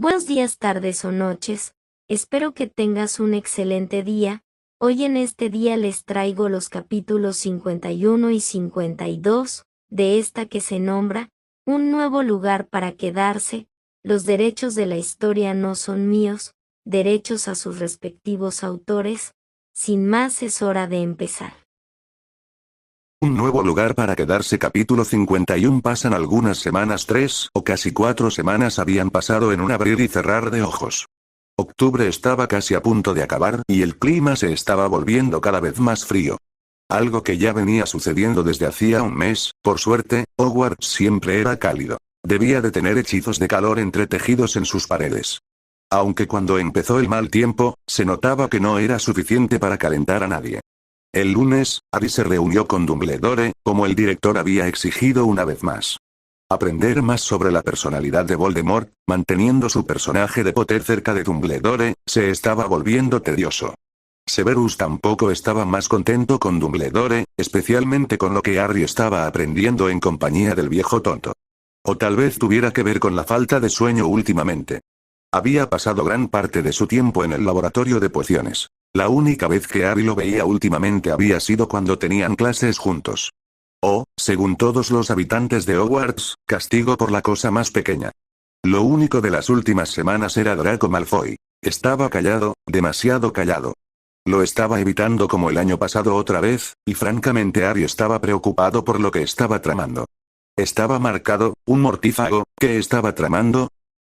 Buenos días, tardes o noches, espero que tengas un excelente día. Hoy en este día les traigo los capítulos 51 y 52, de esta que se nombra, Un nuevo lugar para quedarse. Los derechos de la historia no son míos, derechos a sus respectivos autores. Sin más, es hora de empezar. Un nuevo lugar para quedarse. Capítulo 51. Pasan algunas semanas, 3 o casi 4 semanas habían pasado en un abrir y cerrar de ojos. Octubre estaba casi a punto de acabar y el clima se estaba volviendo cada vez más frío. Algo que ya venía sucediendo desde hacía un mes. Por suerte, Hogwarts siempre era cálido. Debía de tener hechizos de calor entretejidos en sus paredes. Aunque cuando empezó el mal tiempo, se notaba que no era suficiente para calentar a nadie. El lunes, Harry se reunió con Dumbledore, como el director había exigido una vez más. Aprender más sobre la personalidad de Voldemort, manteniendo su personaje de Potter cerca de Dumbledore, se estaba volviendo tedioso. Severus tampoco estaba más contento con Dumbledore, especialmente con lo que Harry estaba aprendiendo en compañía del viejo tonto. O tal vez tuviera que ver con la falta de sueño últimamente. Había pasado gran parte de su tiempo en el laboratorio de pociones. La única vez que Harry lo veía últimamente había sido cuando tenían clases juntos. O, según todos los habitantes de Hogwarts, castigo por la cosa más pequeña. Lo único de las últimas semanas era Draco Malfoy. Estaba callado, demasiado callado. Lo estaba evitando como el año pasado otra vez, y francamente Harry estaba preocupado por lo que estaba tramando. Estaba marcado, un mortífago, ¿qué estaba tramando?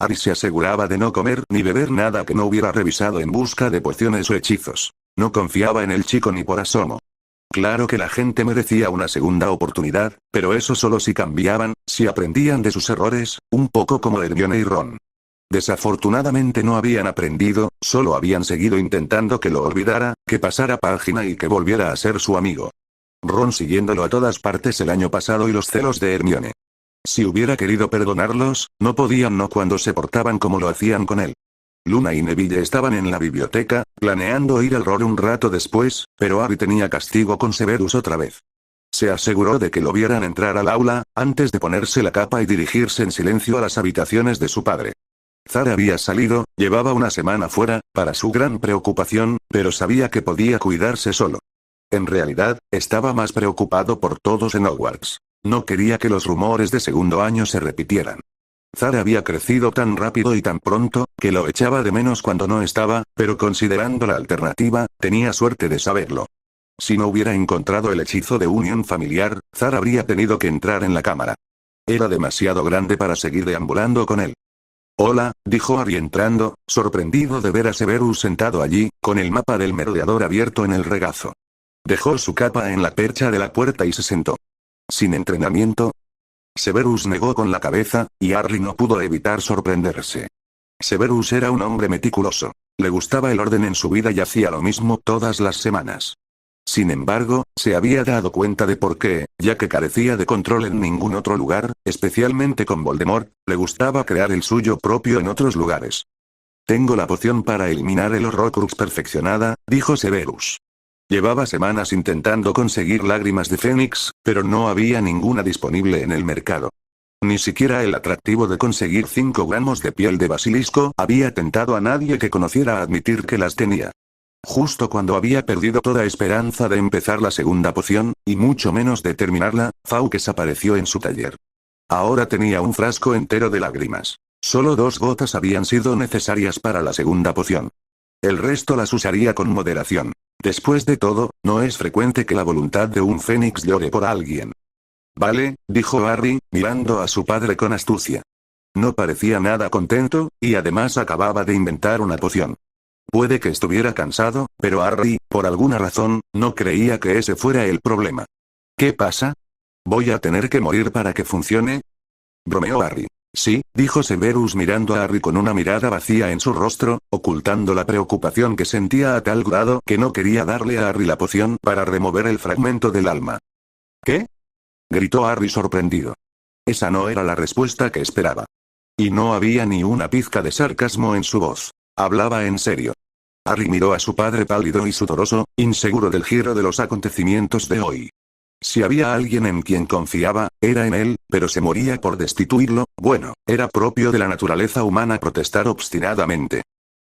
Harry se aseguraba de no comer ni beber nada que no hubiera revisado en busca de pociones o hechizos. No confiaba en el chico ni por asomo. Claro que la gente merecía una segunda oportunidad, pero eso solo si cambiaban, si aprendían de sus errores, un poco como Hermione y Ron. Desafortunadamente no habían aprendido, solo habían seguido intentando que lo olvidara, que pasara página y que volviera a ser su amigo. Ron siguiéndolo a todas partes el año pasado y los celos de Hermione. Si hubiera querido perdonarlos, no podían no cuando se portaban como lo hacían con él. Luna y Neville estaban en la biblioteca, planeando ir al rol un rato después, pero Harry tenía castigo con Severus otra vez. Se aseguró de que lo vieran entrar al aula, antes de ponerse la capa y dirigirse en silencio a las habitaciones de su padre. Zara había salido, llevaba una semana fuera, para su gran preocupación, pero sabía que podía cuidarse solo. En realidad, estaba más preocupado por todos en Hogwarts. No quería que los rumores de segundo año se repitieran. Zara había crecido tan rápido y tan pronto, que lo echaba de menos cuando no estaba, pero considerando la alternativa, tenía suerte de saberlo. Si no hubiera encontrado el hechizo de unión familiar, Zara habría tenido que entrar en la cámara. Era demasiado grande para seguir deambulando con él. Hola, dijo Harry entrando, sorprendido de ver a Severus sentado allí, con el mapa del merodeador abierto en el regazo. Dejó su capa en la percha de la puerta y se sentó. ¿Sin entrenamiento? Severus negó con la cabeza, y Harry no pudo evitar sorprenderse. Severus era un hombre meticuloso. Le gustaba el orden en su vida y hacía lo mismo todas las semanas. Sin embargo, se había dado cuenta de por qué, ya que carecía de control en ningún otro lugar, especialmente con Voldemort, le gustaba crear el suyo propio en otros lugares. Tengo la poción para eliminar el Horrocrux perfeccionada, dijo Severus. Llevaba semanas intentando conseguir lágrimas de Fénix, pero no había ninguna disponible en el mercado. Ni siquiera el atractivo de conseguir 5 gramos de piel de basilisco había tentado a nadie que conociera a admitir que las tenía. Justo cuando había perdido toda esperanza de empezar la segunda poción, y mucho menos de terminarla, Fawkes apareció en su taller. Ahora tenía un frasco entero de lágrimas. Solo 2 gotas habían sido necesarias para la segunda poción. El resto las usaría con moderación. Después de todo, no es frecuente que la voluntad de un fénix llore por alguien. Vale, dijo Harry, mirando a su padre con astucia. No parecía nada contento, y además acababa de inventar una poción. Puede que estuviera cansado, pero Harry, por alguna razón, no creía que ese fuera el problema. ¿Qué pasa? ¿Voy a tener que morir para que funcione? Bromeó Harry. Sí, dijo Severus mirando a Harry con una mirada vacía en su rostro, ocultando la preocupación que sentía a tal grado que no quería darle a Harry la poción para remover el fragmento del alma. ¿Qué? Gritó Harry sorprendido. Esa no era la respuesta que esperaba. Y no había ni una pizca de sarcasmo en su voz. Hablaba en serio. Harry miró a su padre pálido y sudoroso, inseguro del giro de los acontecimientos de hoy. Si había alguien en quien confiaba, era en él, pero se moría por destituirlo. Bueno, era propio de la naturaleza humana protestar obstinadamente.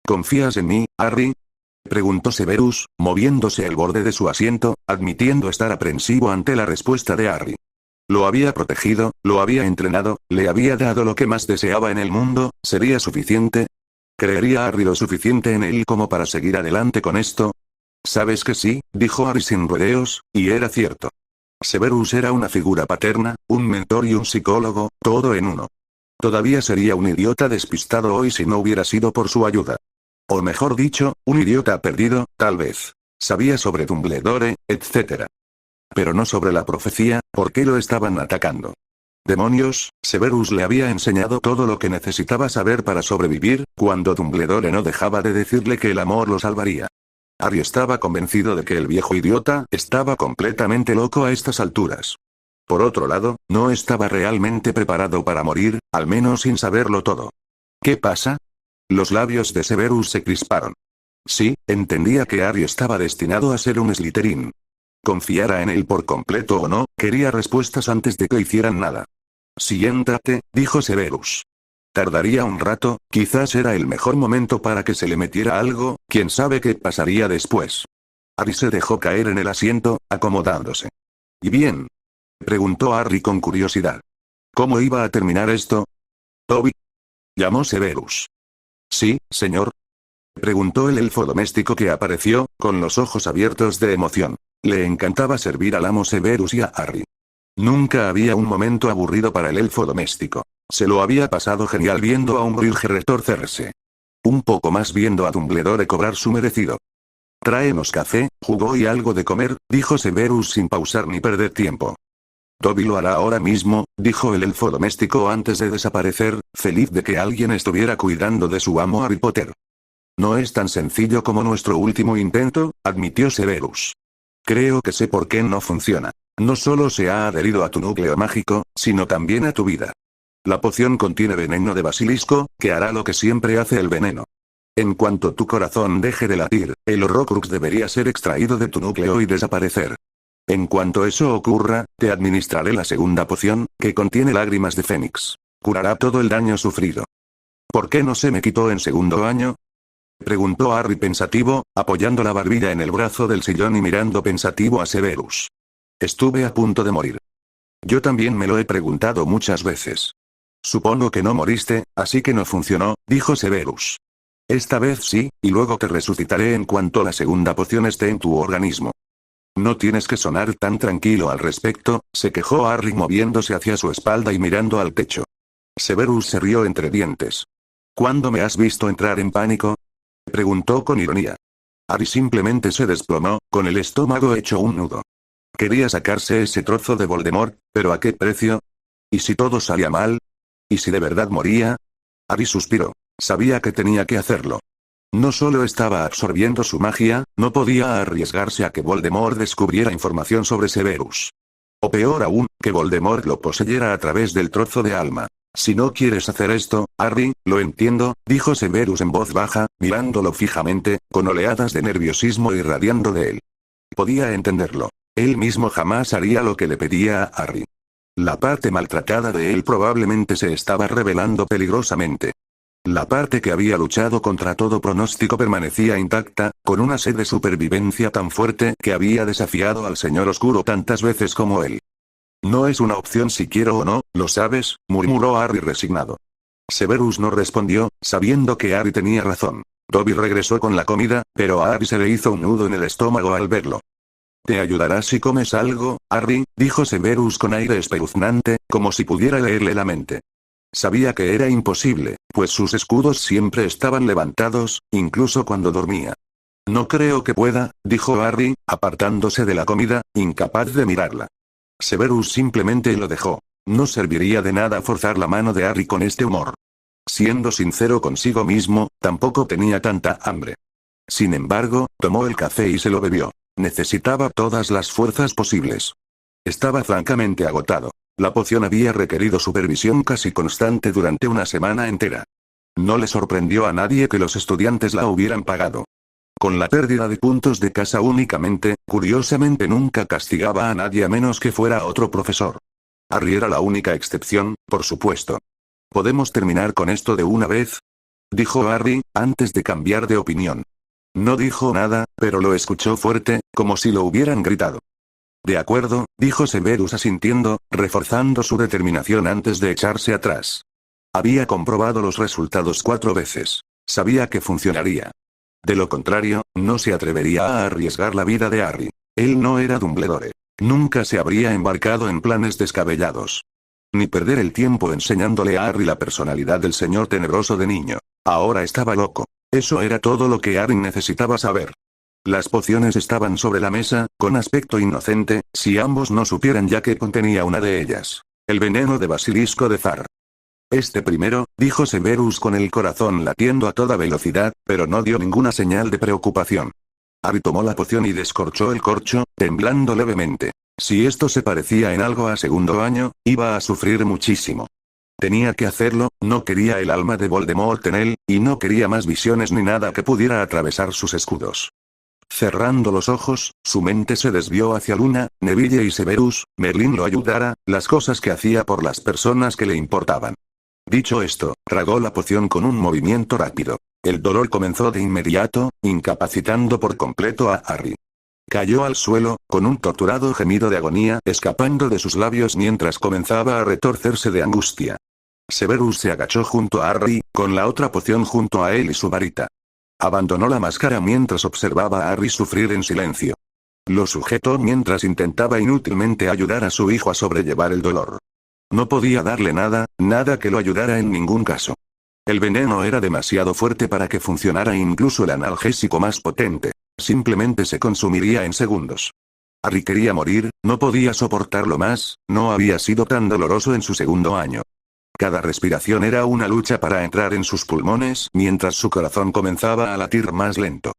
¿Confías en mí, Harry?, preguntó Severus, moviéndose el borde de su asiento, admitiendo estar aprensivo ante la respuesta de Harry. Lo había protegido, lo había entrenado, le había dado lo que más deseaba en el mundo. ¿Sería suficiente? ¿Creería Harry lo suficiente en él como para seguir adelante con esto? Sabes que sí, dijo Harry sin rodeos, y era cierto. Severus era una figura paterna, un mentor y un psicólogo, todo en uno. Todavía sería un idiota despistado hoy si no hubiera sido por su ayuda. O mejor dicho, un idiota perdido, tal vez. Sabía sobre Dumbledore, etc. Pero no sobre la profecía. ¿Por qué lo estaban atacando? Demonios, Severus le había enseñado todo lo que necesitaba saber para sobrevivir, cuando Dumbledore no dejaba de decirle que el amor lo salvaría. Harry estaba convencido de que el viejo idiota estaba completamente loco a estas alturas. Por otro lado, no estaba realmente preparado para morir, al menos sin saberlo todo. ¿Qué pasa? Los labios de Severus se crisparon. Sí, entendía que Harry estaba destinado a ser un Slytherin. Confiara en él por completo o no, quería respuestas antes de que hicieran nada. Siéntate, dijo Severus. Tardaría un rato, quizás era el mejor momento para que se le metiera algo, quién sabe qué pasaría después. Harry se dejó caer en el asiento, acomodándose. ¿Y bien?, preguntó Harry con curiosidad. ¿Cómo iba a terminar esto? Toby, llamó Severus. Sí, señor, preguntó el elfo doméstico que apareció, con los ojos abiertos de emoción. Le encantaba servir al amo Severus y a Harry. Nunca había un momento aburrido para el elfo doméstico. Se lo había pasado genial viendo a Umbridge retorcerse. Un poco más viendo a Dumbledore cobrar su merecido. Tráenos café, jugo y algo de comer, dijo Severus sin pausar ni perder tiempo. Toby lo hará ahora mismo, dijo el elfo doméstico antes de desaparecer, feliz de que alguien estuviera cuidando de su amo Harry Potter. No es tan sencillo como nuestro último intento, admitió Severus. Creo que sé por qué no funciona. No solo se ha adherido a tu núcleo mágico, sino también a tu vida. La poción contiene veneno de basilisco, que hará lo que siempre hace el veneno. En cuanto tu corazón deje de latir, el Horrocrux debería ser extraído de tu núcleo y desaparecer. En cuanto eso ocurra, te administraré la segunda poción, que contiene lágrimas de Fénix. Curará todo el daño sufrido. ¿Por qué no se me quitó en segundo año?, preguntó Harry pensativo, apoyando la barbilla en el brazo del sillón y mirando pensativo a Severus. Estuve a punto de morir. Yo también me lo he preguntado muchas veces. Supongo que no moriste, así que no funcionó, dijo Severus. Esta vez sí, y luego te resucitaré en cuanto la segunda poción esté en tu organismo. No tienes que sonar tan tranquilo al respecto, se quejó Harry moviéndose hacia su espalda y mirando al techo. Severus se rió entre dientes. ¿Cuándo me has visto entrar en pánico?, preguntó con ironía. Harry simplemente se desplomó, con el estómago hecho un nudo. Quería sacarse ese trozo de Voldemort, pero ¿a qué precio? ¿Y si todo salía mal? ¿Y si de verdad moría? Harry suspiró. Sabía que tenía que hacerlo. No solo estaba absorbiendo su magia, no podía arriesgarse a que Voldemort descubriera información sobre Severus. O peor aún, que Voldemort lo poseyera a través del trozo de alma. Si no quieres hacer esto, Harry, lo entiendo, dijo Severus en voz baja, mirándolo fijamente, con oleadas de nerviosismo irradiando de él. Podía entenderlo. Él mismo jamás haría lo que le pedía a Harry. La parte maltratada de él probablemente se estaba revelando peligrosamente. La parte que había luchado contra todo pronóstico permanecía intacta, con una sed de supervivencia tan fuerte que había desafiado al Señor Oscuro tantas veces como él. No es una opción si quiero o no, ¿lo sabes?, murmuró Harry resignado. Severus no respondió, sabiendo que Harry tenía razón. Toby regresó con la comida, pero a Harry se le hizo un nudo en el estómago al verlo. «¿Te ayudará si comes algo, Harry?», dijo Severus con aire espeluznante, como si pudiera leerle la mente. Sabía que era imposible, pues sus escudos siempre estaban levantados, incluso cuando dormía. «No creo que pueda», dijo Harry, apartándose de la comida, incapaz de mirarla. Severus simplemente lo dejó. No serviría de nada forzar la mano de Harry con este humor. Siendo sincero consigo mismo, tampoco tenía tanta hambre. Sin embargo, tomó el café y se lo bebió. Necesitaba todas las fuerzas posibles. Estaba francamente agotado. La poción había requerido supervisión casi constante durante una semana entera. No le sorprendió a nadie que los estudiantes la hubieran pagado. Con la pérdida de puntos de casa únicamente, curiosamente nunca castigaba a nadie a menos que fuera otro profesor. Harry era la única excepción, por supuesto. ¿Podemos terminar con esto de una vez?, dijo Harry, antes de cambiar de opinión. No dijo nada, pero lo escuchó fuerte, como si lo hubieran gritado. De acuerdo, dijo Severus asintiendo, reforzando su determinación antes de echarse atrás. Había comprobado los resultados 4 veces. Sabía que funcionaría. De lo contrario, no se atrevería a arriesgar la vida de Harry. Él no era Dumbledore. Nunca se habría embarcado en planes descabellados. Ni perder el tiempo enseñándole a Harry la personalidad del señor tenebroso de niño. Ahora estaba loco. Eso era todo lo que Harry necesitaba saber. Las pociones estaban sobre la mesa, con aspecto inocente, si ambos no supieran ya que contenía una de ellas. El veneno de basilisco de Zar. Este primero, dijo Severus con el corazón latiendo a toda velocidad, pero no dio ninguna señal de preocupación. Harry tomó la poción y descorchó el corcho, temblando levemente. Si esto se parecía en algo a segundo año, iba a sufrir muchísimo. Tenía que hacerlo, no quería el alma de Voldemort en él, y no quería más visiones ni nada que pudiera atravesar sus escudos. Cerrando los ojos, su mente se desvió hacia Luna, Neville y Severus, Merlin lo ayudara, las cosas que hacía por las personas que le importaban. Dicho esto, tragó la poción con un movimiento rápido. El dolor comenzó de inmediato, incapacitando por completo a Harry. Cayó al suelo, con un torturado gemido de agonía escapando de sus labios mientras comenzaba a retorcerse de angustia. Severus se agachó junto a Harry, con la otra poción junto a él y su varita. Abandonó la máscara mientras observaba a Harry sufrir en silencio. Lo sujetó mientras intentaba inútilmente ayudar a su hijo a sobrellevar el dolor. No podía darle nada, nada que lo ayudara en ningún caso. El veneno era demasiado fuerte para que funcionara incluso el analgésico más potente. Simplemente se consumiría en segundos. Harry quería morir, no podía soportarlo más, no había sido tan doloroso en su segundo año. Cada respiración era una lucha para entrar en sus pulmones mientras su corazón comenzaba a latir más lento.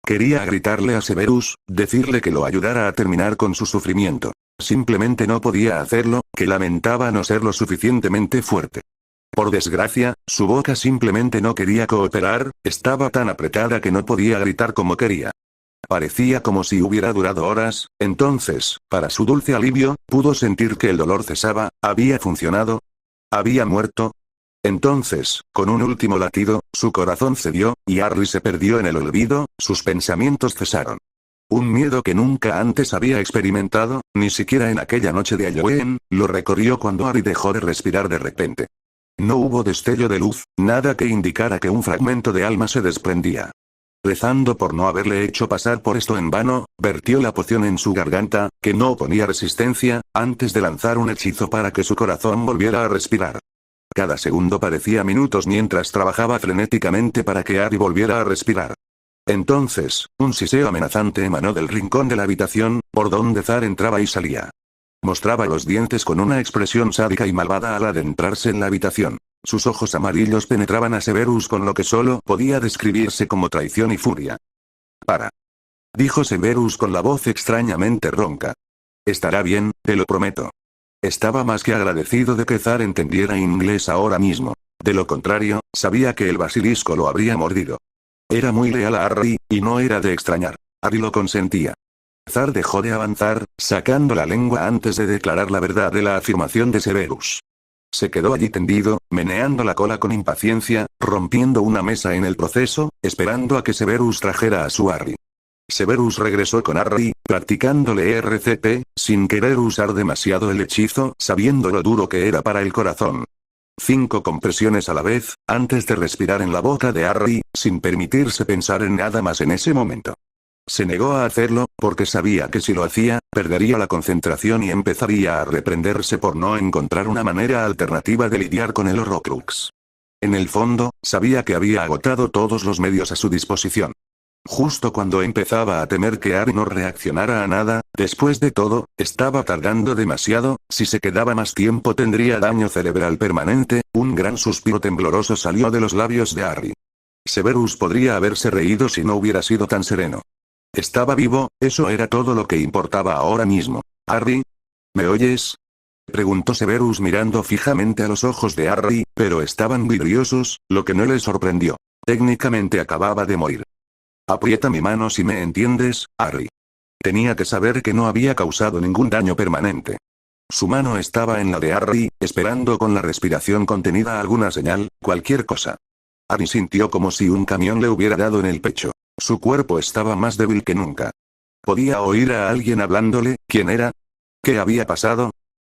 Quería gritarle a Severus, decirle que lo ayudara a terminar con su sufrimiento. Simplemente no podía hacerlo, que lamentaba no ser lo suficientemente fuerte. Por desgracia, su boca simplemente no quería cooperar, estaba tan apretada que no podía gritar como quería. Parecía como si hubiera durado horas, entonces, para su dulce alivio, pudo sentir que el dolor cesaba, había funcionado. Había muerto. Entonces, con un último latido, su corazón cedió, y Harry se perdió en el olvido, sus pensamientos cesaron. Un miedo que nunca antes había experimentado, ni siquiera en aquella noche de Halloween, lo recorrió cuando Harry dejó de respirar de repente. No hubo destello de luz, nada que indicara que un fragmento de alma se desprendía. Rezando por no haberle hecho pasar por esto en vano, vertió la poción en su garganta, que no oponía resistencia, antes de lanzar un hechizo para que su corazón volviera a respirar. Cada segundo parecía minutos mientras trabajaba frenéticamente para que Harry volviera a respirar. Entonces, un siseo amenazante emanó del rincón de la habitación, por donde Zar entraba y salía. Mostraba los dientes con una expresión sádica y malvada al adentrarse en la habitación. Sus ojos amarillos penetraban a Severus con lo que solo podía describirse como traición y furia. «Para», dijo Severus con la voz extrañamente ronca. «Estará bien, te lo prometo». Estaba más que agradecido de que Zar entendiera inglés ahora mismo. De lo contrario, sabía que el basilisco lo habría mordido. Era muy leal a Harry, y no era de extrañar. Harry lo consentía. Zar dejó de avanzar, sacando la lengua antes de declarar la verdad de la afirmación de Severus. Se quedó allí tendido, meneando la cola con impaciencia, rompiendo una mesa en el proceso, esperando a que Severus trajera a su Harry. Severus regresó con Harry, practicándole RCP, sin querer usar demasiado el hechizo, sabiendo lo duro que era para el corazón. 5 compresiones a la vez, antes de respirar en la boca de Harry, sin permitirse pensar en nada más en ese momento. Se negó a hacerlo, porque sabía que si lo hacía, perdería la concentración y empezaría a reprenderse por no encontrar una manera alternativa de lidiar con el Horrocrux. En el fondo, sabía que había agotado todos los medios a su disposición. Justo cuando empezaba a temer que Harry no reaccionara a nada, después de todo, estaba tardando demasiado, si se quedaba más tiempo tendría daño cerebral permanente, un gran suspiro tembloroso salió de los labios de Harry. Severus podría haberse reído si no hubiera sido tan sereno. Estaba vivo, eso era todo lo que importaba ahora mismo. «Harry, ¿me oyes?», preguntó Severus mirando fijamente a los ojos de Harry, pero estaban vidriosos, lo que no le sorprendió. Técnicamente acababa de morir. Aprieta mi mano si me entiendes, Harry. Tenía que saber que no había causado ningún daño permanente. Su mano estaba en la de Harry, esperando con la respiración contenida alguna señal, cualquier cosa. Harry sintió como si un camión le hubiera dado en el pecho. Su cuerpo estaba más débil que nunca. Podía oír a alguien hablándole. ¿Quién era? ¿Qué había pasado?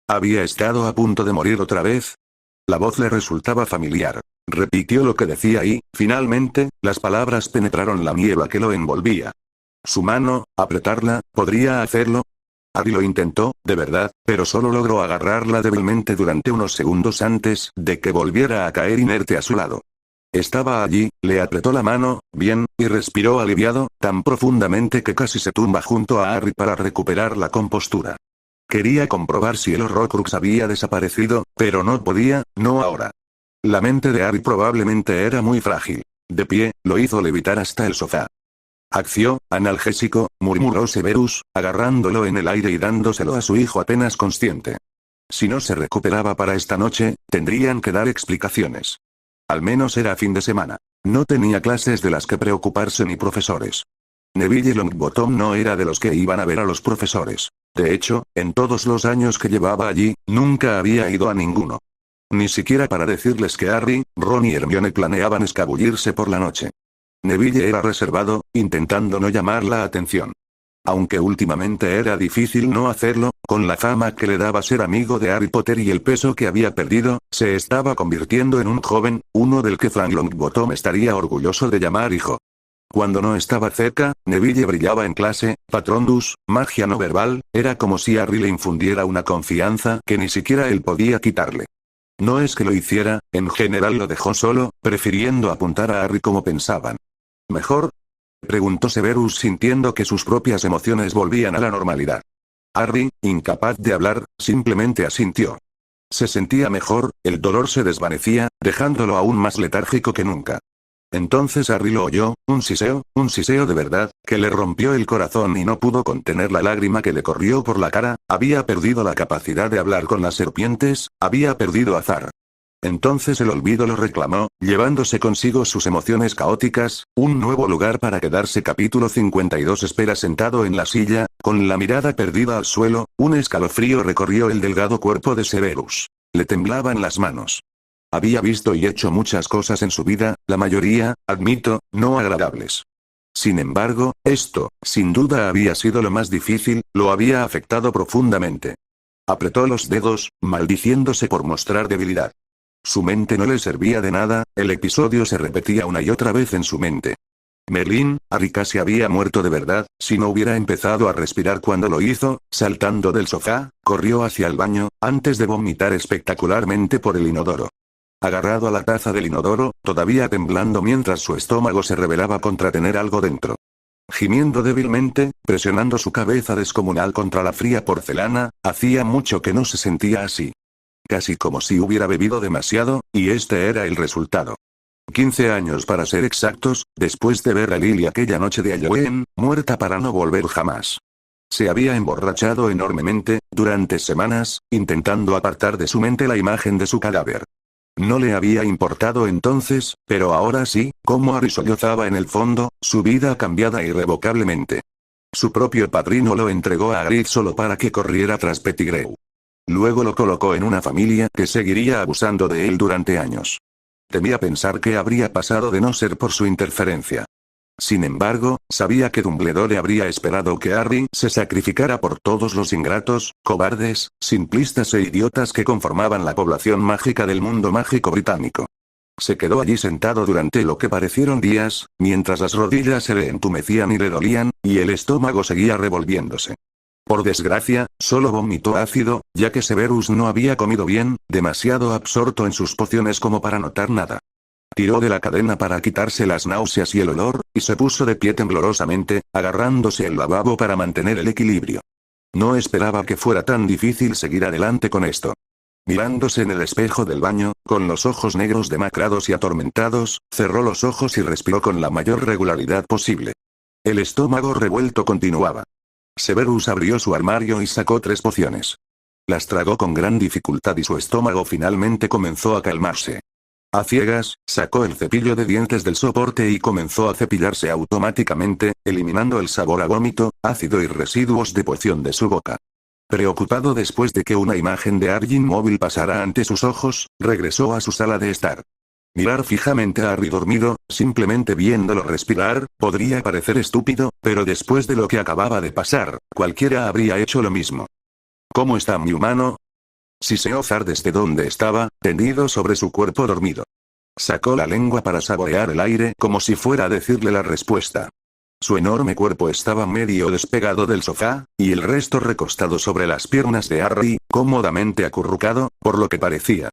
¿Había estado a punto de morir otra vez? La voz le resultaba familiar. Repitió lo que decía y, finalmente, las palabras penetraron la niebla que lo envolvía. Su mano, apretarla, ¿podría hacerlo? Harry lo intentó, de verdad, pero solo logró agarrarla débilmente durante unos segundos antes de que volviera a caer inerte a su lado. Estaba allí, le apretó la mano, bien, y respiró aliviado, tan profundamente que casi se tumba junto a Harry para recuperar la compostura. Quería comprobar si el Horrocrux había desaparecido, pero no podía, no ahora. La mente de Harry probablemente era muy frágil. De pie, lo hizo levitar hasta el sofá. Acción, analgésico, murmuró Severus, agarrándolo en el aire y dándoselo a su hijo apenas consciente. Si no se recuperaba para esta noche, tendrían que dar explicaciones. Al menos era fin de semana. No tenía clases de las que preocuparse ni profesores. Neville Longbottom no era de los que iban a ver a los profesores. De hecho, en todos los años que llevaba allí, nunca había ido a ninguno. Ni siquiera para decirles que Harry, Ron y Hermione planeaban escabullirse por la noche. Neville era reservado, intentando no llamar la atención. Aunque últimamente era difícil no hacerlo, con la fama que le daba ser amigo de Harry Potter y el peso que había perdido, se estaba convirtiendo en un joven, uno del que Frank Longbottom estaría orgulloso de llamar hijo. Cuando no estaba cerca, Neville brillaba en clase, Patrondus, magia no verbal, era como si Harry le infundiera una confianza que ni siquiera él podía quitarle. No es que lo hiciera, en general lo dejó solo, prefiriendo apuntar a Harry como pensaban. ¿Mejor? Preguntó Severus sintiendo que sus propias emociones volvían a la normalidad. Harry, incapaz de hablar, simplemente asintió. Se sentía mejor, el dolor se desvanecía, dejándolo aún más letárgico que nunca. Entonces Harry lo oyó, un siseo de verdad, que le rompió el corazón y no pudo contener la lágrima que le corrió por la cara. Había perdido la capacidad de hablar con las serpientes, había perdido a Zar. Entonces el olvido lo reclamó, llevándose consigo sus emociones caóticas. Un nuevo lugar para quedarse. Capítulo 52. Espera sentado en la silla, con la mirada perdida al suelo, un escalofrío recorrió el delgado cuerpo de Severus. Le temblaban las manos. Había visto y hecho muchas cosas en su vida, la mayoría, admito, no agradables. Sin embargo, esto, sin duda había sido lo más difícil, lo había afectado profundamente. Apretó los dedos, maldiciéndose por mostrar debilidad. Su mente no le servía de nada, el episodio se repetía una y otra vez en su mente. Merlín, Harry casi había muerto de verdad, si no hubiera empezado a respirar cuando lo hizo. Saltando del sofá, corrió hacia el baño, antes de vomitar espectacularmente por el inodoro. Agarrado a la taza del inodoro, todavía temblando mientras su estómago se rebelaba contra tener algo dentro. Gimiendo débilmente, presionando su cabeza descomunal contra la fría porcelana, hacía mucho que no se sentía así. Casi como si hubiera bebido demasiado, y este era el resultado. 15 años para ser exactos, después de ver a Lily aquella noche de Halloween, muerta para no volver jamás. Se había emborrachado enormemente, durante semanas, intentando apartar de su mente la imagen de su cadáver. No le había importado entonces, pero ahora sí, como Harry sollozaba en el fondo, su vida cambiada irrevocablemente. Su propio padrino lo entregó a Hagrid solo para que corriera tras Pettigrew. Luego lo colocó en una familia que seguiría abusando de él durante años. Temía pensar qué habría pasado de no ser por su interferencia. Sin embargo, sabía que Dumbledore habría esperado que Harry se sacrificara por todos los ingratos, cobardes, simplistas e idiotas que conformaban la población mágica del mundo mágico británico. Se quedó allí sentado durante lo que parecieron días, mientras las rodillas se le entumecían y le dolían, y el estómago seguía revolviéndose. Por desgracia, solo vomitó ácido, ya que Severus no había comido bien, demasiado absorto en sus pociones como para notar nada. Tiró de la cadena para quitarse las náuseas y el olor, y se puso de pie temblorosamente, agarrándose el lavabo para mantener el equilibrio. No esperaba que fuera tan difícil seguir adelante con esto. Mirándose en el espejo del baño, con los ojos negros demacrados y atormentados, cerró los ojos y respiró con la mayor regularidad posible. El estómago revuelto continuaba. Severus abrió su armario y sacó 3 pociones. Las tragó con gran dificultad y su estómago finalmente comenzó a calmarse. A ciegas, sacó el cepillo de dientes del soporte y comenzó a cepillarse automáticamente, eliminando el sabor a vómito, ácido y residuos de poción de su boca. Preocupado después de que una imagen de Arjun móvil pasara ante sus ojos, regresó a su sala de estar. Mirar fijamente a Harry dormido, simplemente viéndolo respirar, podría parecer estúpido, pero después de lo que acababa de pasar, cualquiera habría hecho lo mismo. ¿Cómo está mi humano? Siseó Zar desde donde estaba, tendido sobre su cuerpo dormido. Sacó la lengua para saborear el aire como si fuera a decirle la respuesta. Su enorme cuerpo estaba medio despegado del sofá, y el resto recostado sobre las piernas de Harry, cómodamente acurrucado, por lo que parecía.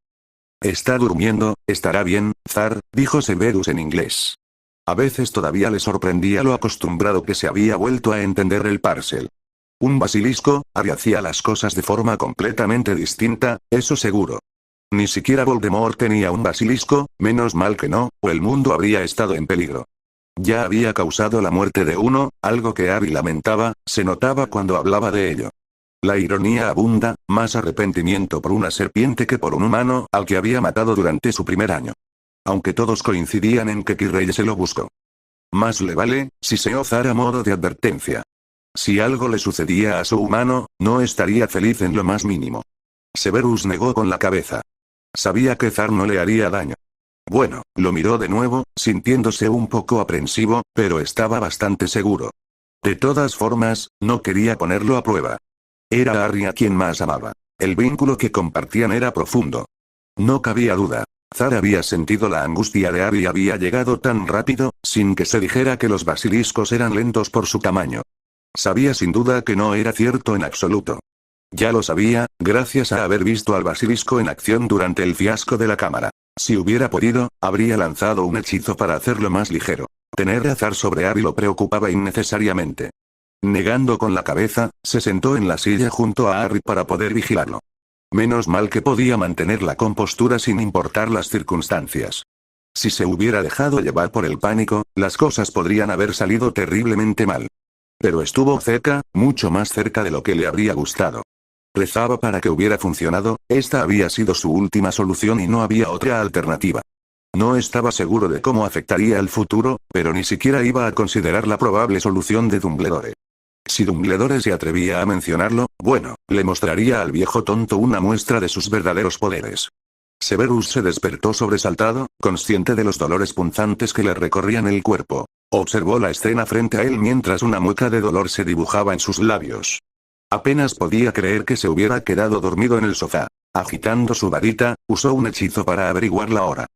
Está durmiendo, estará bien, Zar, dijo Severus en inglés. A veces todavía le sorprendía lo acostumbrado que se había vuelto a entender el Parcel. Un basilisco, Harry hacía las cosas de forma completamente distinta, eso seguro. Ni siquiera Voldemort tenía un basilisco, menos mal que no, o el mundo habría estado en peligro. Ya había causado la muerte de uno, algo que Harry lamentaba, se notaba cuando hablaba de ello. La ironía abunda, más arrepentimiento por una serpiente que por un humano al que había matado durante su primer año. Aunque todos coincidían en que Quirrell se lo buscó. Más le vale, siseó Zar a modo de advertencia. Si algo le sucedía a su humano, no estaría feliz en lo más mínimo. Severus negó con la cabeza. Sabía que Zar no le haría daño. Bueno, lo miró de nuevo, sintiéndose un poco aprensivo, pero estaba bastante seguro. De todas formas, no quería ponerlo a prueba. Era Harry a quien más amaba. El vínculo que compartían era profundo. No cabía duda. Zar había sentido la angustia de Harry y había llegado tan rápido, sin que se dijera que los basiliscos eran lentos por su tamaño. Sabía sin duda que no era cierto en absoluto. Ya lo sabía, gracias a haber visto al basilisco en acción durante el fiasco de la cámara. Si hubiera podido, habría lanzado un hechizo para hacerlo más ligero. Tener a Zar sobre Harry lo preocupaba innecesariamente. Negando con la cabeza, se sentó en la silla junto a Harry para poder vigilarlo. Menos mal que podía mantener la compostura sin importar las circunstancias. Si se hubiera dejado llevar por el pánico, las cosas podrían haber salido terriblemente mal. Pero estuvo cerca, mucho más cerca de lo que le habría gustado. Rezaba para que hubiera funcionado, esta había sido su última solución y no había otra alternativa. No estaba seguro de cómo afectaría el futuro, pero ni siquiera iba a considerar la probable solución de Dumbledore. Si Dumbledore se atrevía a mencionarlo, bueno, le mostraría al viejo tonto una muestra de sus verdaderos poderes. Severus se despertó sobresaltado, consciente de los dolores punzantes que le recorrían el cuerpo. Observó la escena frente a él mientras una mueca de dolor se dibujaba en sus labios. Apenas podía creer que se hubiera quedado dormido en el sofá. Agitando su varita, usó un hechizo para averiguar la hora.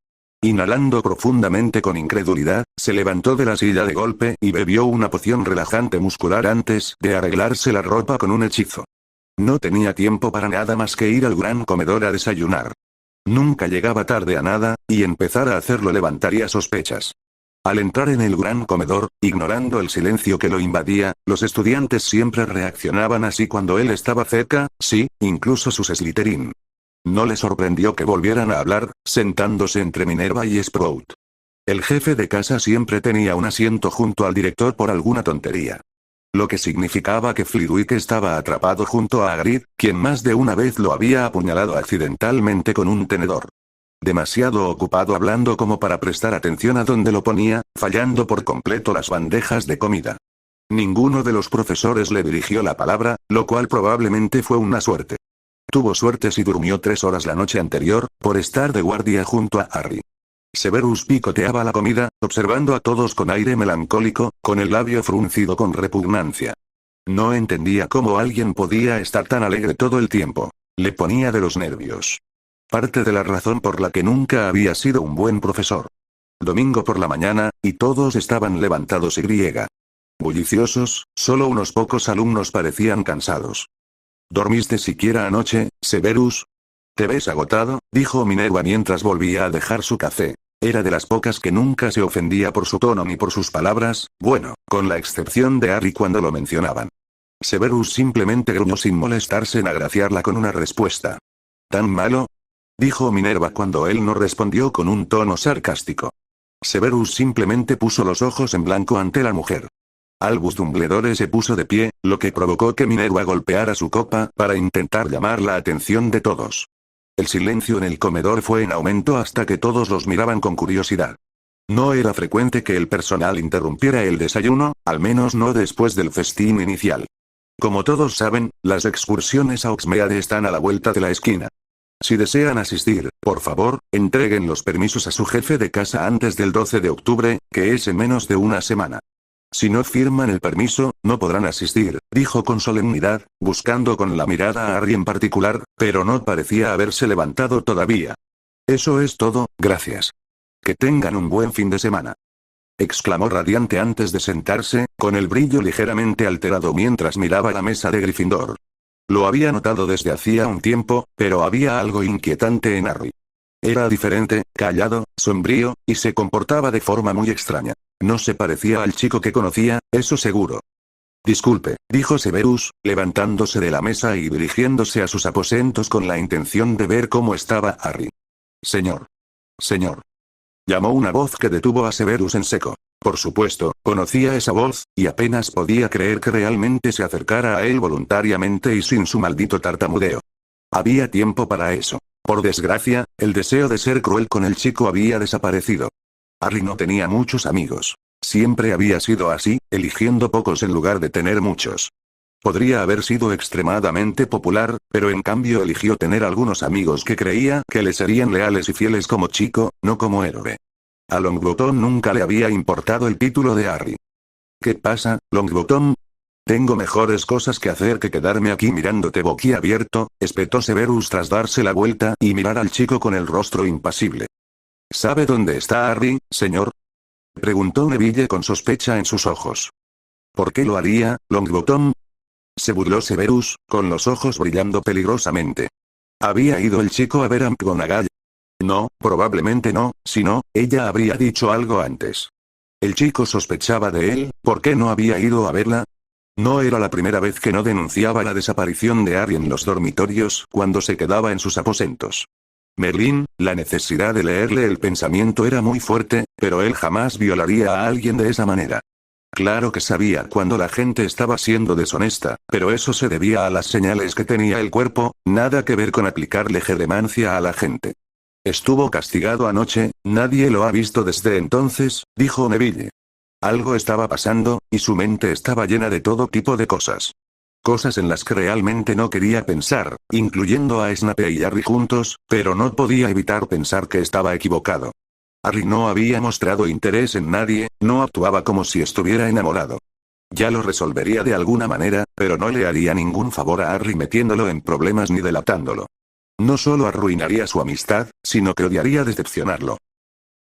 Inhalando profundamente con incredulidad, se levantó de la silla de golpe y bebió una poción relajante muscular antes de arreglarse la ropa con un hechizo. No tenía tiempo para nada más que ir al gran comedor a desayunar. Nunca llegaba tarde a nada, y empezar a hacerlo levantaría sospechas. Al entrar en el gran comedor, ignorando el silencio que lo invadía, los estudiantes siempre reaccionaban así cuando él estaba cerca, sí, incluso sus Slytherin. No le sorprendió que volvieran a hablar, sentándose entre Minerva y Sprout. El jefe de casa siempre tenía un asiento junto al director por alguna tontería. Lo que significaba que Flitwick estaba atrapado junto a Hagrid, quien más de una vez lo había apuñalado accidentalmente con un tenedor. Demasiado ocupado hablando como para prestar atención a dónde lo ponía, fallando por completo las bandejas de comida. Ninguno de los profesores le dirigió la palabra, lo cual probablemente fue una suerte. Tuvo suerte si durmió 3 horas la noche anterior, por estar de guardia junto a Harry. Severus picoteaba la comida, observando a todos con aire melancólico, con el labio fruncido con repugnancia. No entendía cómo alguien podía estar tan alegre todo el tiempo. Le ponía de los nervios. Parte de la razón por la que nunca había sido un buen profesor. Domingo por la mañana, y todos estaban levantados y bulliciosos, solo unos pocos alumnos parecían cansados. ¿Dormiste siquiera anoche, Severus? ¿Te ves agotado?, dijo Minerva mientras volvía a dejar su café. Era de las pocas que nunca se ofendía por su tono ni por sus palabras, bueno, con la excepción de Harry cuando lo mencionaban. Severus simplemente gruñó sin molestarse en agraciarla con una respuesta. ¿Tan malo?, dijo Minerva cuando él no respondió con un tono sarcástico. Severus simplemente puso los ojos en blanco ante la mujer. Albus Dumbledore se puso de pie, lo que provocó que Minerva golpeara su copa para intentar llamar la atención de todos. El silencio en el comedor fue en aumento hasta que todos los miraban con curiosidad. No era frecuente que el personal interrumpiera el desayuno, al menos no después del festín inicial. Como todos saben, las excursiones a Oxmeade están a la vuelta de la esquina. Si desean asistir, por favor, entreguen los permisos a su jefe de casa antes del 12 de octubre, que es en menos de una semana. Si no firman el permiso, no podrán asistir, dijo con solemnidad, buscando con la mirada a Harry en particular, pero no parecía haberse levantado todavía. Eso es todo, gracias. Que tengan un buen fin de semana. Exclamó radiante antes de sentarse, con el brillo ligeramente alterado mientras miraba la mesa de Gryffindor. Lo había notado desde hacía un tiempo, pero había algo inquietante en Harry. Era diferente, callado, sombrío, y se comportaba de forma muy extraña. No se parecía al chico que conocía, eso seguro. Disculpe, dijo Severus, levantándose de la mesa y dirigiéndose a sus aposentos con la intención de ver cómo estaba Harry. Señor. Señor. Llamó una voz que detuvo a Severus en seco. Por supuesto, conocía esa voz, y apenas podía creer que realmente se acercara a él voluntariamente y sin su maldito tartamudeo. Había tiempo para eso. Por desgracia, el deseo de ser cruel con el chico había desaparecido. Harry no tenía muchos amigos. Siempre había sido así, eligiendo pocos en lugar de tener muchos. Podría haber sido extremadamente popular, pero en cambio eligió tener algunos amigos que creía que le serían leales y fieles como chico, no como héroe. A Longbottom nunca le había importado el título de Harry. ¿Qué pasa, Longbottom? Tengo mejores cosas que hacer que quedarme aquí mirándote boquiabierto, espetó Severus tras darse la vuelta y mirar al chico con el rostro impasible. ¿Sabe dónde está Harry, señor? Preguntó Neville con sospecha en sus ojos. ¿Por qué lo haría, Longbottom? Se burló Severus, con los ojos brillando peligrosamente. ¿Había ido el chico a ver a McGonagall? No, probablemente no, si no, ella habría dicho algo antes. El chico sospechaba de él, ¿por qué no había ido a verla? No era la primera vez que no denunciaba la desaparición de Harry en los dormitorios cuando se quedaba en sus aposentos. Merlín, la necesidad de leerle el pensamiento era muy fuerte, pero él jamás violaría a alguien de esa manera. Claro que sabía cuando la gente estaba siendo deshonesta, pero eso se debía a las señales que tenía el cuerpo, nada que ver con aplicarle jeremancia a la gente. Estuvo castigado anoche, nadie lo ha visto desde entonces, dijo Neville. Algo estaba pasando, y su mente estaba llena de todo tipo de cosas. Cosas en las que realmente no quería pensar, incluyendo a Snape y Harry juntos, pero no podía evitar pensar que estaba equivocado. Harry no había mostrado interés en nadie, no actuaba como si estuviera enamorado. Ya lo resolvería de alguna manera, pero no le haría ningún favor a Harry metiéndolo en problemas ni delatándolo. No solo arruinaría su amistad, sino que odiaría decepcionarlo.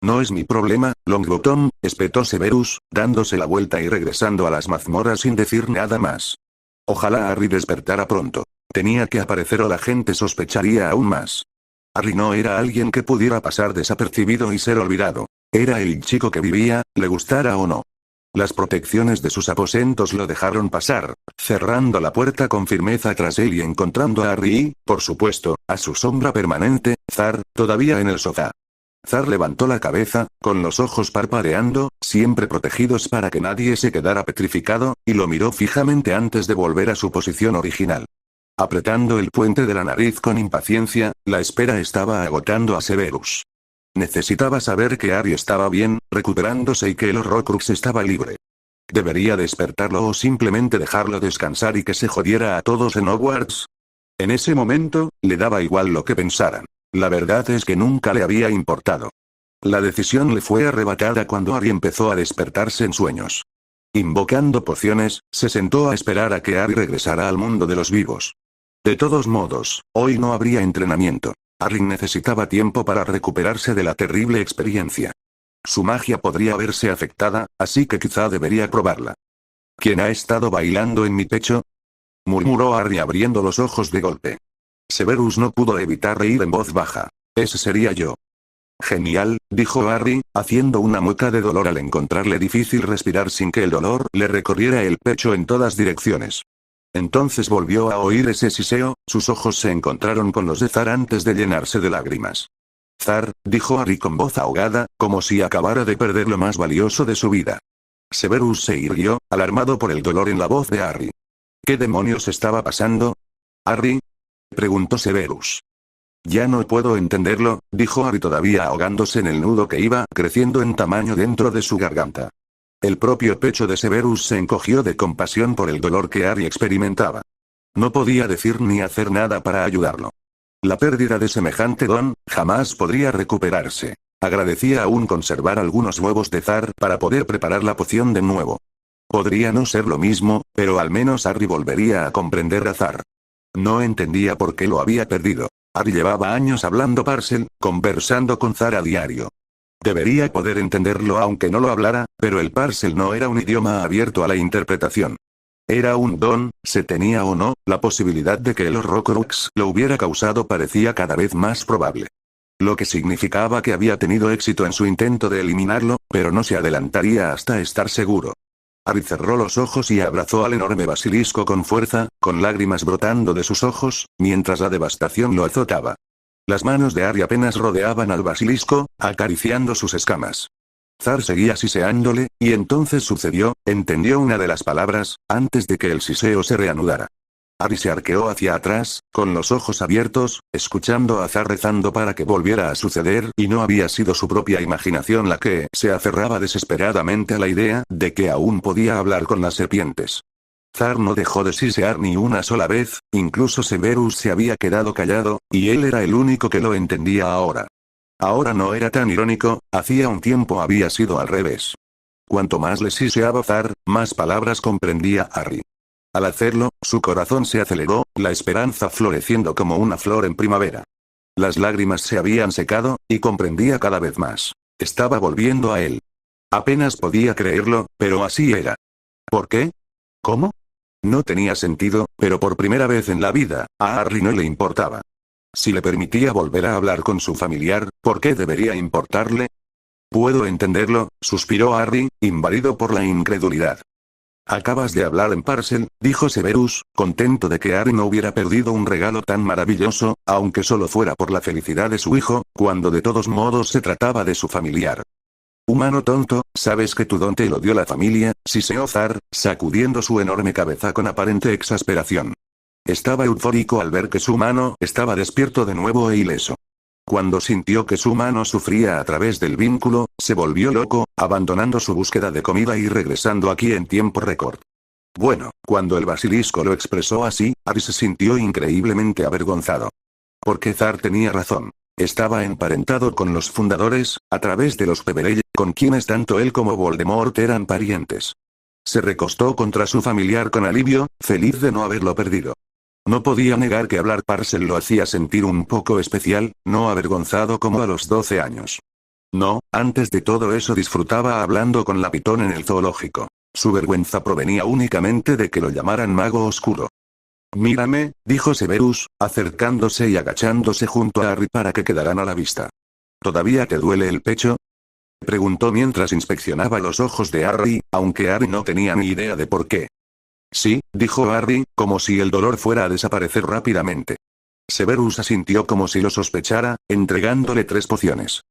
No es mi problema, Longbottom, espetó Severus, dándose la vuelta y regresando a las mazmorras sin decir nada más. Ojalá Harry despertara pronto. Tenía que aparecer o la gente sospecharía aún más. Harry no era alguien que pudiera pasar desapercibido y ser olvidado. Era el chico que vivía, le gustara o no. Las protecciones de sus aposentos lo dejaron pasar, cerrando la puerta con firmeza tras él y encontrando a Harry y, por supuesto, a su sombra permanente, Zar, todavía en el sofá. Zar levantó la cabeza, con los ojos parpadeando, siempre protegidos para que nadie se quedara petrificado, y lo miró fijamente antes de volver a su posición original. Apretando el puente de la nariz con impaciencia, la espera estaba agotando a Severus. Necesitaba saber que Harry estaba bien, recuperándose y que el Horrocrux estaba libre. ¿Debería despertarlo o simplemente dejarlo descansar y que se jodiera a todos en Hogwarts? En ese momento, le daba igual lo que pensaran. La verdad es que nunca le había importado. La decisión le fue arrebatada cuando Harry empezó a despertarse en sueños. Invocando pociones, se sentó a esperar a que Harry regresara al mundo de los vivos. De todos modos, hoy no habría entrenamiento. Harry necesitaba tiempo para recuperarse de la terrible experiencia. Su magia podría verse afectada, así que quizá debería probarla. ¿Quién ha estado bailando en mi pecho? Murmuró Harry abriendo los ojos de golpe. Severus no pudo evitar reír en voz baja. Ese sería yo. Genial, dijo Harry, haciendo una mueca de dolor al encontrarle difícil respirar sin que el dolor le recorriera el pecho en todas direcciones. Entonces volvió a oír ese siseo, sus ojos se encontraron con los de Zar antes de llenarse de lágrimas. Zar, dijo Harry con voz ahogada, como si acabara de perder lo más valioso de su vida. Severus se irguió, alarmado por el dolor en la voz de Harry. ¿Qué demonios estaba pasando? ¿Harry? Preguntó Severus. Ya no puedo entenderlo, dijo Harry todavía ahogándose en el nudo que iba creciendo en tamaño dentro de su garganta. El propio pecho de Severus se encogió de compasión por el dolor que Harry experimentaba. No podía decir ni hacer nada para ayudarlo. La pérdida de semejante don, jamás podría recuperarse. Agradecía aún conservar algunos huevos de zar para poder preparar la poción de nuevo. Podría no ser lo mismo, pero al menos Harry volvería a comprender a Zar. No entendía por qué lo había perdido. Harry llevaba años hablando Parcel, conversando con Zar a diario. Debería poder entenderlo aunque no lo hablara, pero el Parcel no era un idioma abierto a la interpretación. Era un don, se tenía o no, la posibilidad de que el Horrocrux lo hubiera causado parecía cada vez más probable. Lo que significaba que había tenido éxito en su intento de eliminarlo, pero no se adelantaría hasta estar seguro. Harry cerró los ojos y abrazó al enorme basilisco con fuerza, con lágrimas brotando de sus ojos, mientras la devastación lo azotaba. Las manos de Harry apenas rodeaban al basilisco, acariciando sus escamas. Zar seguía siseándole, y entonces sucedió, entendió una de las palabras, antes de que el siseo se reanudara. Harry se arqueó hacia atrás, con los ojos abiertos, escuchando a Zar rezando para que volviera a suceder, y no había sido su propia imaginación la que se aferraba desesperadamente a la idea de que aún podía hablar con las serpientes. Zar no dejó de sisear ni una sola vez, incluso Severus se había quedado callado, y él era el único que lo entendía ahora. Ahora no era tan irónico, hacía un tiempo había sido al revés. Cuanto más le siseaba Zar, más palabras comprendía Harry. Al hacerlo, su corazón se aceleró, la esperanza floreciendo como una flor en primavera. Las lágrimas se habían secado, y comprendía cada vez más. Estaba volviendo a él. Apenas podía creerlo, pero así era. ¿Por qué? ¿Cómo? No tenía sentido, pero por primera vez en la vida, a Harry no le importaba. Si le permitía volver a hablar con su familiar, ¿por qué debería importarle? Puedo entenderlo, suspiró Harry, invadido por la incredulidad. Acabas de hablar en Parcel, dijo Severus, contento de que Harry no hubiera perdido un regalo tan maravilloso, aunque solo fuera por la felicidad de su hijo, cuando de todos modos se trataba de su familiar. Humano tonto, ¿sabes que tu don te lo dio la familia?, siseó Zar, sacudiendo su enorme cabeza con aparente exasperación. Estaba eufórico al ver que su mano estaba despierto de nuevo e ileso. Cuando sintió que su mano sufría a través del vínculo, se volvió loco, abandonando su búsqueda de comida y regresando aquí en tiempo récord. Bueno, cuando el basilisco lo expresó así, Harry se sintió increíblemente avergonzado. Porque Zar tenía razón. Estaba emparentado con los fundadores, a través de los Peverell, con quienes tanto él como Voldemort eran parientes. Se recostó contra su familiar con alivio, feliz de no haberlo perdido. No podía negar que hablar Parcel lo hacía sentir un poco especial, no avergonzado como a los 12 años. No, antes de todo eso disfrutaba hablando con la Pitón en el zoológico. Su vergüenza provenía únicamente de que lo llamaran mago oscuro. Mírame, dijo Severus, acercándose y agachándose junto a Harry para que quedaran a la vista. ¿Todavía te duele el pecho?, preguntó mientras inspeccionaba los ojos de Harry, aunque Harry no tenía ni idea de por qué. Sí, dijo Harry, como si el dolor fuera a desaparecer rápidamente. Severus asintió como si lo sospechara, entregándole 3 pociones.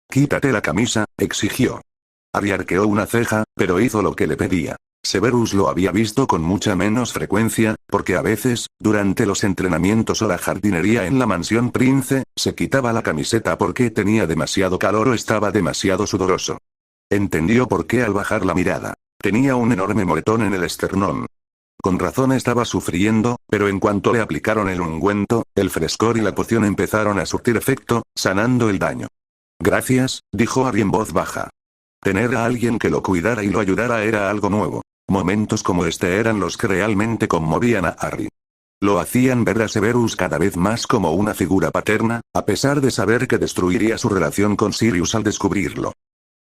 Quítate la camisa, exigió. Harry arqueó una ceja, pero hizo lo que le pedía. Severus lo había visto con mucha menos frecuencia, porque a veces, durante los entrenamientos o la jardinería en la mansión Prince, se quitaba la camiseta porque tenía demasiado calor o estaba demasiado sudoroso. Entendió por qué al bajar la mirada. Tenía un enorme moretón en el esternón. Con razón estaba sufriendo, pero en cuanto le aplicaron el ungüento, el frescor y la poción empezaron a surtir efecto, sanando el daño. Gracias, dijo Harry en voz baja. Tener a alguien que lo cuidara y lo ayudara era algo nuevo. Momentos como este eran los que realmente conmovían a Harry. Lo hacían ver a Severus cada vez más como una figura paterna, a pesar de saber que destruiría su relación con Sirius al descubrirlo.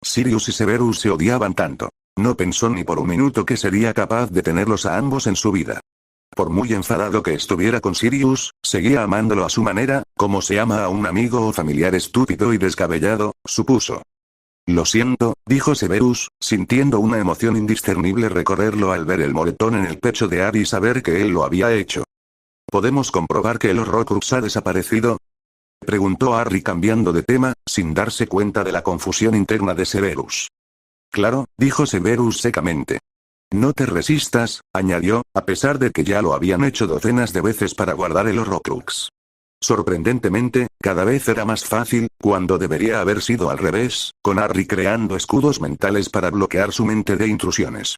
Sirius y Severus se odiaban tanto. No pensó ni por un minuto que sería capaz de tenerlos a ambos en su vida. Por muy enfadado que estuviera con Sirius, seguía amándolo a su manera, como se ama a un amigo o familiar estúpido y descabellado, supuso. Lo siento, dijo Severus, sintiendo una emoción indiscernible recorrerlo al ver el moretón en el pecho de Harry y saber que él lo había hecho. ¿Podemos comprobar que el Horrocrux ha desaparecido?, preguntó Harry cambiando de tema, sin darse cuenta de la confusión interna de Severus. Claro, dijo Severus secamente. No te resistas, añadió, a pesar de que ya lo habían hecho docenas de veces para guardar el Horrocrux. Sorprendentemente, cada vez era más fácil, cuando debería haber sido al revés, con Harry creando escudos mentales para bloquear su mente de intrusiones.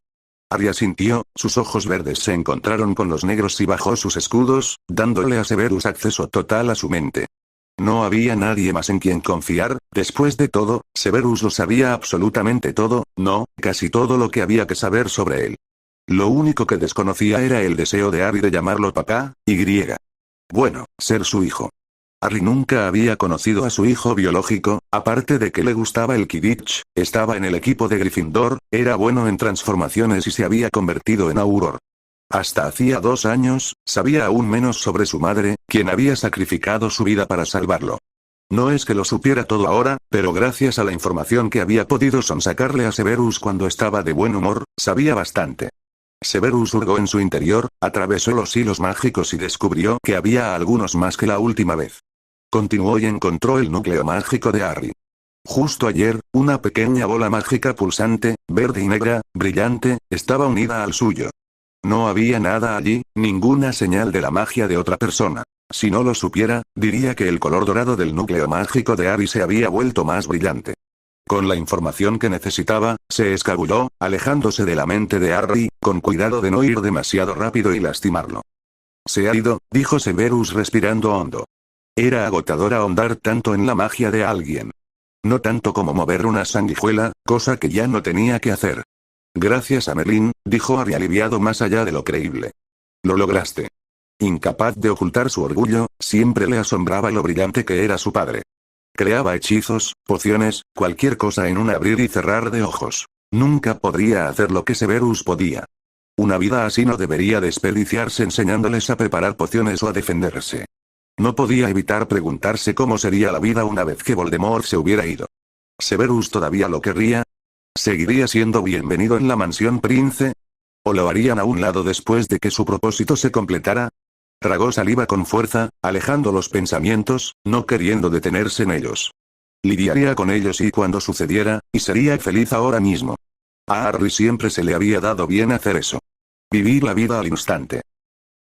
Harry asintió, sus ojos verdes se encontraron con los negros y bajó sus escudos, dándole a Severus acceso total a su mente. No había nadie más en quien confiar, después de todo, Severus lo sabía absolutamente todo, no, casi todo lo que había que saber sobre él. Lo único que desconocía era el deseo de Harry de llamarlo papá, y. Bueno, ser su hijo. Harry nunca había conocido a su hijo biológico, aparte de que le gustaba el Quidditch, estaba en el equipo de Gryffindor, era bueno en transformaciones y se había convertido en Auror. Hasta hacía 2 años, sabía aún menos sobre su madre, quien había sacrificado su vida para salvarlo. No es que lo supiera todo ahora, pero gracias a la información que había podido sonsacarle a Severus cuando estaba de buen humor, sabía bastante. Severus hurgó en su interior, atravesó los hilos mágicos y descubrió que había algunos más que la última vez. Continuó y encontró el núcleo mágico de Harry. Justo ayer, una pequeña bola mágica pulsante, verde y negra, brillante, estaba unida al suyo. No había nada allí, ninguna señal de la magia de otra persona. Si no lo supiera, diría que el color dorado del núcleo mágico de Harry se había vuelto más brillante. Con la información que necesitaba, se escabulló, alejándose de la mente de Harry, con cuidado de no ir demasiado rápido y lastimarlo. Se ha ido, dijo Severus respirando hondo. Era agotador ahondar tanto en la magia de alguien. No tanto como mover una sanguijuela, cosa que ya no tenía que hacer. Gracias a Merlin, dijo Harry aliviado más allá de lo creíble. Lo lograste. Incapaz de ocultar su orgullo, siempre le asombraba lo brillante que era su padre. Creaba hechizos, pociones, cualquier cosa en un abrir y cerrar de ojos. Nunca podría hacer lo que Severus podía. Una vida así no debería desperdiciarse enseñándoles a preparar pociones o a defenderse. No podía evitar preguntarse cómo sería la vida una vez que Voldemort se hubiera ido. ¿Severus todavía lo querría? ¿Seguiría siendo bienvenido en la mansión Prince? ¿O lo harían a un lado después de que su propósito se completara? Tragó saliva con fuerza, alejando los pensamientos, no queriendo detenerse en ellos. Lidiaría con ellos y cuando sucediera, y sería feliz ahora mismo. A Harry siempre se le había dado bien hacer eso. Vivir la vida al instante.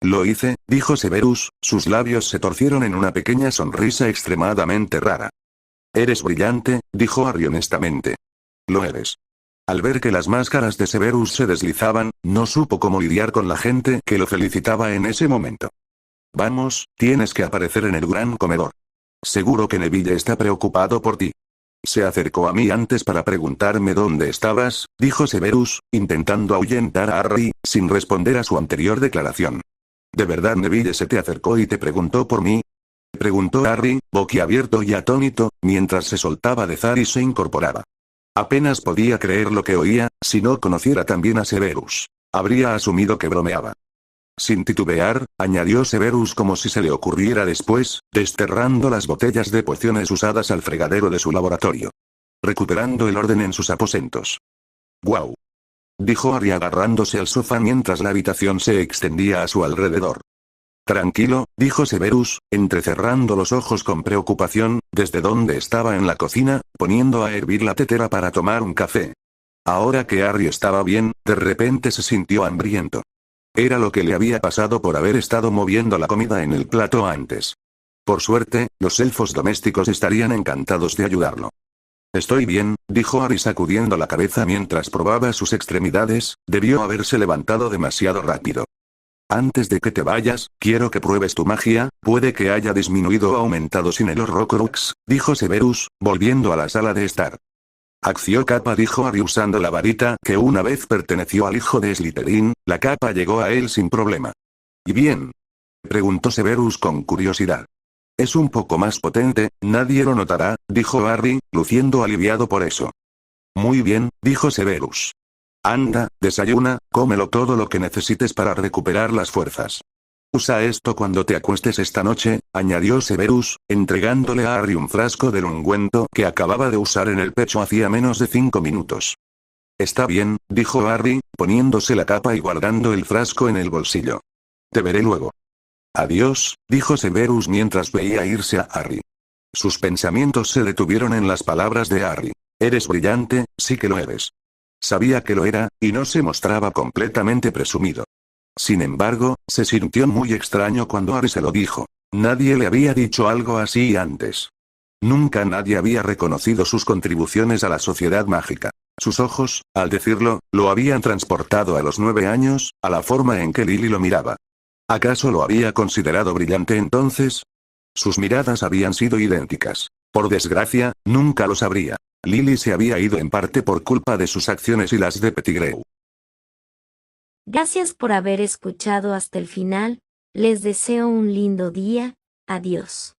Lo hice, dijo Severus, sus labios se torcieron en una pequeña sonrisa extremadamente rara. Eres brillante, dijo Harry honestamente. Lo eres. Al ver que las máscaras de Severus se deslizaban, no supo cómo lidiar con la gente que lo felicitaba en ese momento. Vamos, tienes que aparecer en el gran comedor. Seguro que Neville está preocupado por ti. Se acercó a mí antes para preguntarme dónde estabas, dijo Severus, intentando ahuyentar a Harry, sin responder a su anterior declaración. ¿De verdad Neville se te acercó y te preguntó por mí? Preguntó Harry, boquiabierto y atónito, mientras se soltaba de Zar y se incorporaba. Apenas podía creer lo que oía, si no conociera también a Severus. Habría asumido que bromeaba. Sin titubear, añadió Severus como si se le ocurriera después, desterrando las botellas de pociones usadas al fregadero de su laboratorio. Recuperando el orden en sus aposentos. «¡Guau!», dijo Harry agarrándose al sofá mientras la habitación se extendía a su alrededor. Tranquilo, dijo Severus, entrecerrando los ojos con preocupación, desde donde estaba en la cocina, poniendo a hervir la tetera para tomar un café. Ahora que Harry estaba bien, de repente se sintió hambriento. Era lo que le había pasado por haber estado moviendo la comida en el plato antes. Por suerte, los elfos domésticos estarían encantados de ayudarlo. Estoy bien, dijo Harry sacudiendo la cabeza mientras probaba sus extremidades, debió haberse levantado demasiado rápido. Antes de que te vayas, quiero que pruebes tu magia, puede que haya disminuido o aumentado sin el Horrocrux, dijo Severus, volviendo a la sala de estar. Accio capa, dijo Harry usando la varita que una vez perteneció al hijo de Slytherin, la capa llegó a él sin problema. ¿Y bien?, preguntó Severus con curiosidad. Es un poco más potente, nadie lo notará, dijo Harry, luciendo aliviado por eso. Muy bien, dijo Severus. Anda, desayuna, cómelo todo lo que necesites para recuperar las fuerzas. Usa esto cuando te acuestes esta noche, añadió Severus, entregándole a Harry un frasco del ungüento que acababa de usar en el pecho hacía menos de 5 minutos. Está bien, dijo Harry, poniéndose la capa y guardando el frasco en el bolsillo. Te veré luego. Adiós, dijo Severus mientras veía irse a Harry. Sus pensamientos se detuvieron en las palabras de Harry. Eres brillante, sí que lo eres. Sabía que lo era, y no se mostraba completamente presumido. Sin embargo, se sintió muy extraño cuando Harry se lo dijo. Nadie le había dicho algo así antes. Nunca nadie había reconocido sus contribuciones a la sociedad mágica. Sus ojos, al decirlo, lo habían transportado a los 9 años, a la forma en que Lily lo miraba. ¿Acaso lo había considerado brillante entonces? Sus miradas habían sido idénticas. Por desgracia, nunca lo sabría. Lily se había ido en parte por culpa de sus acciones y las de Pettigrew. Gracias por haber escuchado hasta el final, les deseo un lindo día, adiós.